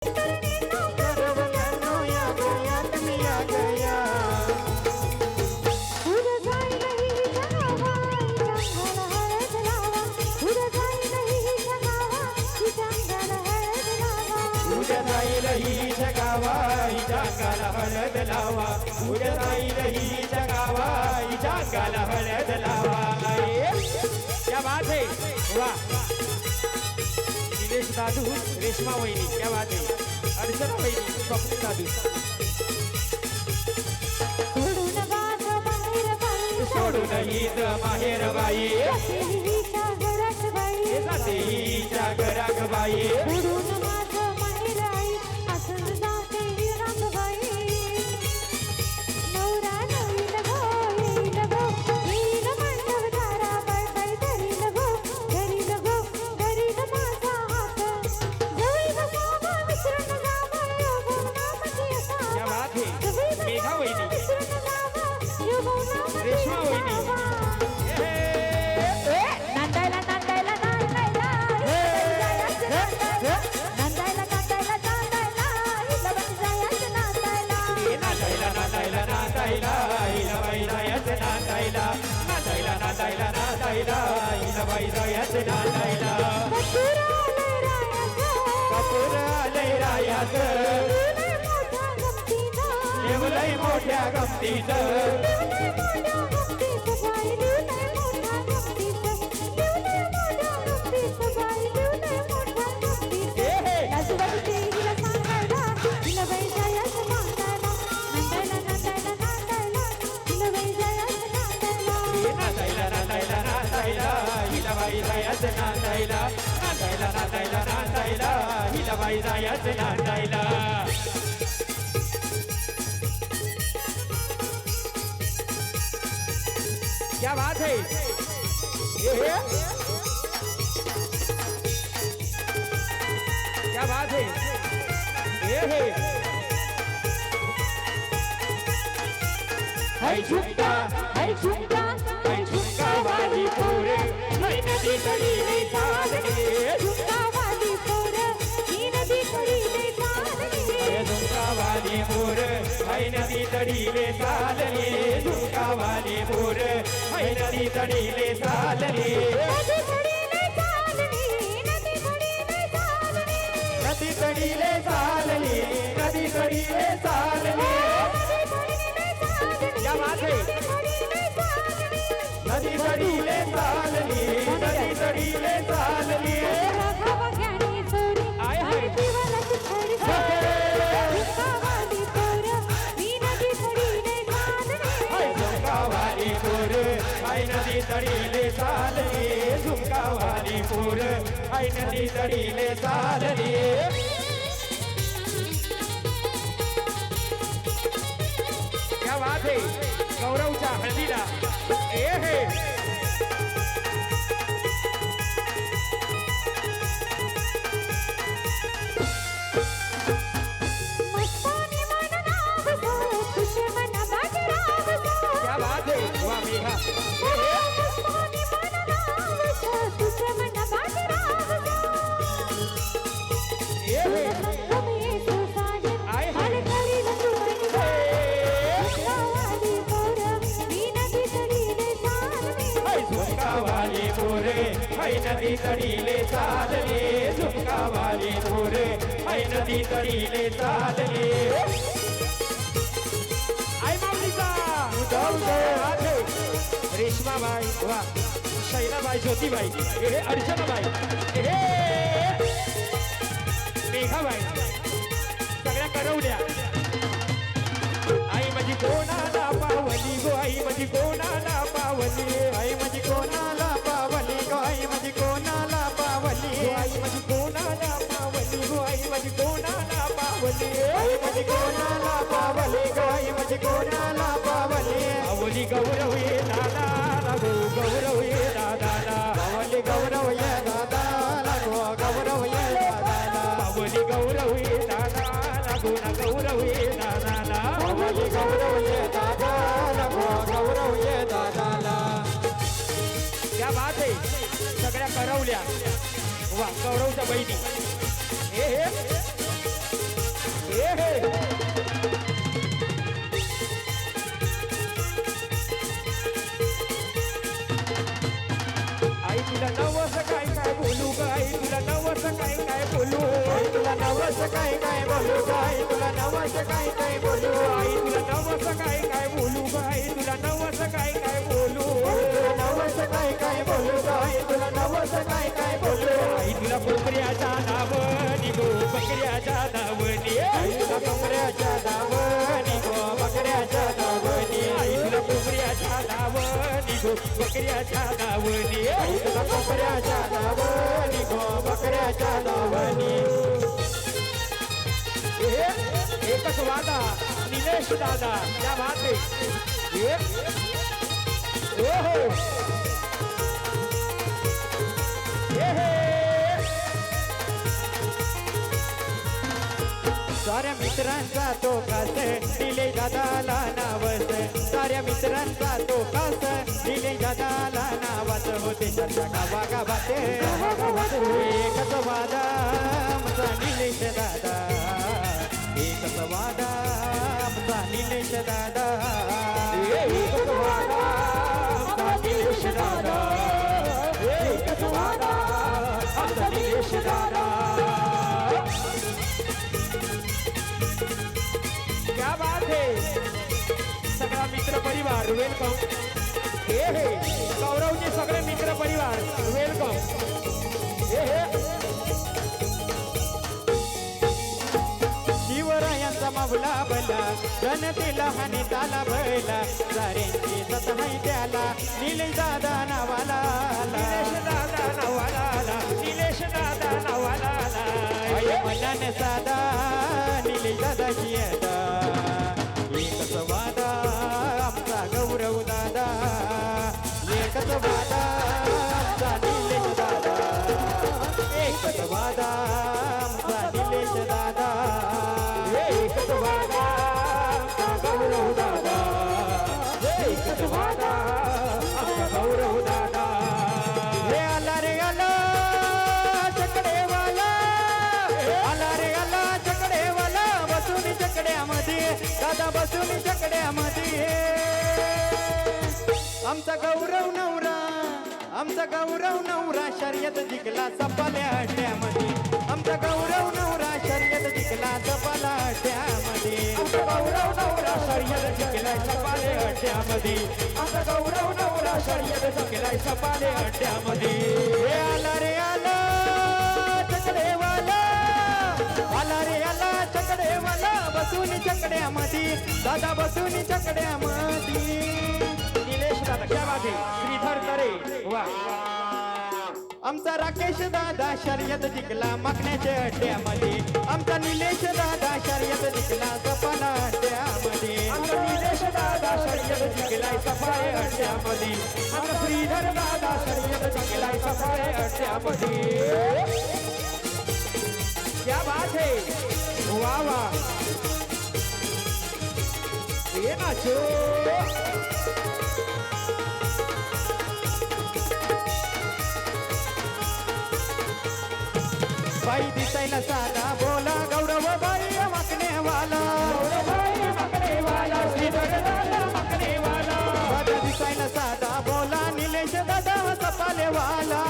करवल्यानो या गया तुम्ही या गया उद्या जाईल हिच्या गावा हिच्या अंगाला हळद लावा उद्या जाईल हिच्या गावा हिच्या अंगाला हळद लावा उद्या जाईल हिच्या गावा हिच्या अंगाला हळद लावा उद्या जाईल हिच्या गावा हिच्या अंगाला हळद लावा क्या बात है वाह निलेश दादू रेश्मा वहिनी क्या बात है अर्चना वहिनी स्वप्न दादू सोडून हीच माहेर बाई सोडून हिच्या घरात बाई जाते हिच्या घरात बाई सोडून माझं माहेर आई असं जाते रामबाई नवरा नवीन गो येईल गो येईल मांडव दारा बाय बाय धरील गो धरील माझा हात जवळ बसावा विसरून जावा योगो नामची क्या असावा बात है मेघा वहिनी विसरून जावा योगो नामची रेश्मा वहिनी नांदायला नांदायला नांदायला नांदायला नांदायला नांदायला नांदायला नांदायला हिला बाई जायचं नांदायला नांदायला नांदायला नांदायला हिला बाई जायचं नांदायला कपूर आलंय रायाचं लय मोठ्या गमतीचं नांदायला नांदायला नांदायला हिला बाई जायचं नांदायला नांदायला नांदायला नांदायला हिला बाई जायचं नांदायला क्या बात है क्या बात है है झुमका वाली पूरे नदी तळीने चालणे झुमका वाली पोर ही नदी कडीले चालली झुमकावाली मोर है नदी तडीले चालले झुमकावाली मोर है नदी तडीले चालले नदी कडीले चालली नदी कडीले चालली नदी तडीले चालले नदी तडीले चालले क्या बात है नदी तडीले चालली नदी तडीले चालली आय हाय झुमकावाली मोर है नदी तडीले चालले झुमकावाली मोर है नदी तडीले चालले क्या बात है गौरवच्या हळदीला हे क्या बात है वाह मेघा झुमकावाली मोरे है नदी तडीले चालले झुमकावाली मोरे है नदी तडीले चालले आई माऊलीचा रेश्माबाई वा शैलाबाई ज्योतिबाई हे अर्चनाबाई हे मेघाबाई सगळ्या करवल्या आई माझी कोणाला पावली गो आई माझी कोणाला पावली आई माझी कोणाला पावली गो आई माझी कोणाला पावली आई माझी कोणाला पावली गो आई माझी कोणाला पावली आई माझी कोणाला पावली गो आई माझी कोणाला पावली आवली गौरव ये दादा लागो गौरव ये दादा आवली गौरव ये दादा लागो गौरव ये दादा आवली गौरव ये दादा लागो ना गौरव ये दादा आवली गौरव ये दादा लागो गौरव ये दादा क्या बात है सगळ्या करवल्या वा गौरवच्या बहिणी हे तुला नवस काय काय बोलू गाई तुला नवस काय काय बोलू आई तुला नवस काय काय बोलू गाई तुला नवस काय काय बोलू तुला नवस काय काय बोलू गाई तुला नवस काय काय बोलू आई तुला कोंबड्याच्या नावनी गो बकऱ्याच्या नावनी आई तुला कोंबड्याच्या नावनी गो बकऱ्याच्या नावनी आई तुला कोंबड्याच्या नावनी गो बकऱ्याच्या नावनी आई तुला कोंबड्याच्या नावनी गो बकऱ्याच्या नावनी एकच वादा निलेश दादा क्या बात है ओहो साऱ्या मित्रांचा तो कास दिले दादाला नावस साऱ्या मित्रांचा तो कास दिले दादाला नावाच होते चर्चा गावागावात एकच वादा आमचा निलेश दादा एकच वादा आमचा निलेश दादा एकच वादा आमचा निलेश दादा एकच वादा आमचा निलेश दादा क्या बात है सगळा मित्र परिवार वेलकम हे गौरवचे सगळे मित्र परिवार वेलकम शिवरायांचा मावला भला जनतेला हानी ताला भला साऱ्यांची सतहाई त्याला निलेश दादा नावाला निलेश दादा नावाला निलेश दादा नावाला मनाने साधा निलेश दादाची अदा एकच वादा आमचा गौरव दादा एकच वादा आमचा निलेश दादा एकच वादा आमचा निलेश दादा एकच वादा आमचा गौरव दादा एकच वादा आमचा गौरव दादा हे आला रे आला चकडेवाला आला रे आला चकडेवाला बसून चकड्यामध्ये दादा बसून चकड्यामध्ये आमचा गौरव नवरा शर्यत जिंकला सपाल्या अड्ड्यामध्ये आमचा गौरव नवरा शर्यत जिंकला सपाला अड्ड्यामध्ये आमचा गौरव नवरा शर्यत जिंकला सपाले अड्ड्यामध्ये आमचा गौरव नवरा शर्यत जिंकला सपाले अड्ड्यामध्ये आला रे आला चकडेवाला आला रे आला चकडेवाला बसून चकड्यामध्ये दादा बसून चकड्यामध्ये निलेश दादा क्या बात है श्रीधर करे वा आमचा राकेश दादा शर्यत जिंकला मागण्याच्या अड्ड्यामध्ये आमचा निलेश दादा शर्यत जिंकला सपाला अड्ड्यामध्ये आमचा निलेश दादा शर्यत जिंकलाय सफाळे अड्ड्यामध्ये आमचा श्रीधर दादा शर्यत जिंकलाय सफाळे अड्ड्यामध्ये क्या बात है वाह वाह ये नाचो बाई दिसायला साधा बोला गौरव बाई मागणेवाला श्रीधर दादा मागणेवाला दादा दिसायला साधा बोला निलेश दादा सपालेवाला